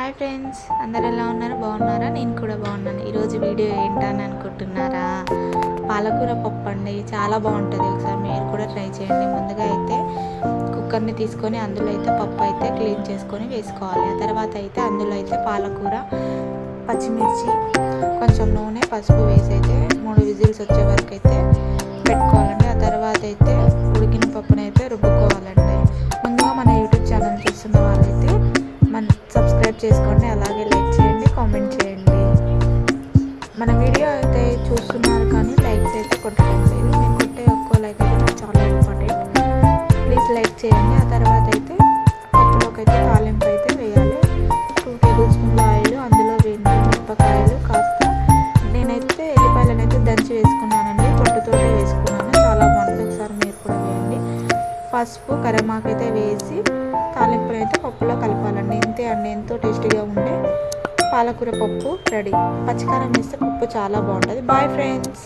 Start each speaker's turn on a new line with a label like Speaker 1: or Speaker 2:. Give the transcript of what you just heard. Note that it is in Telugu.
Speaker 1: హాయ్ ఫ్రెండ్స్, అందరు ఎలా ఉన్నారు? బాగున్నారా? నేను కూడా బాగున్నాను. ఈరోజు వీడియో ఏంటని అనుకుంటున్నారా? పాలకూర పప్పు అండి. చాలా బాగుంటుంది. ఒకసారి మీరు కూడా ట్రై చేయండి. ముందుగా అయితే కుక్కర్ని తీసుకొని అందులో అయితే పప్పు అయితే క్లీన్ చేసుకొని వేసుకోవాలి. ఆ తర్వాత అయితే అందులో అయితే పాలకూర, పచ్చిమిర్చి, కొంచెం నూనె, పసుపు వేసి అయితే 3 విజిల్స్ వచ్చే వరకు అయితే పెట్టుకోవాలండి. ఆ తర్వాత అయితే ఉడికిన పప్పునైతే అయితే రుబ్బుకోవాలండి. ముందుగా మన యూట్యూబ్ ఛానల్ చూస్తున్న వాళ్ళైతే సబ్స్క్రైబ్ చేసుకోండి, అలాగే లైక్ చేయండి, కామెంట్ చేయండి. మన వీడియో అయితే చూస్తున్నారు కానీ లైక్స్ అయితే కొట్టడం లేదు. నేను కొట్టే ఒక్కో లైక్ అయితే నాకు చాలా ఇంపార్టెంట్. ప్లీజ్ లైక్ చేయండి. ఆ తర్వాత అయితే పప్పులోకి అయితే తాలింపు అయితే వేయాలి. 2 టేబుల్ స్పూన్ల ఆయిల్, అందులో మిరపకాయలు కాస్త, నేనైతే ఎల్లిపాయలను అయితే దంచి వేసుకున్నానండి. పొట్టుతోటే వేసుకున్నాను, చాలా బాగుంటుంది. ఒకసారి మీరు కూడా వేయండి. పసుపు, కరివేపాకు అయితే వేసి తాలింపుని అయితే పప్పులో కలపాలండి. ఇంతే అండి, ఎంతో టేస్టీగా ఉండే పాలకూర పప్పు రెడీ. పచ్చికారం వేస్తే పప్పు చాలా బాగుంటుంది. Bye friends.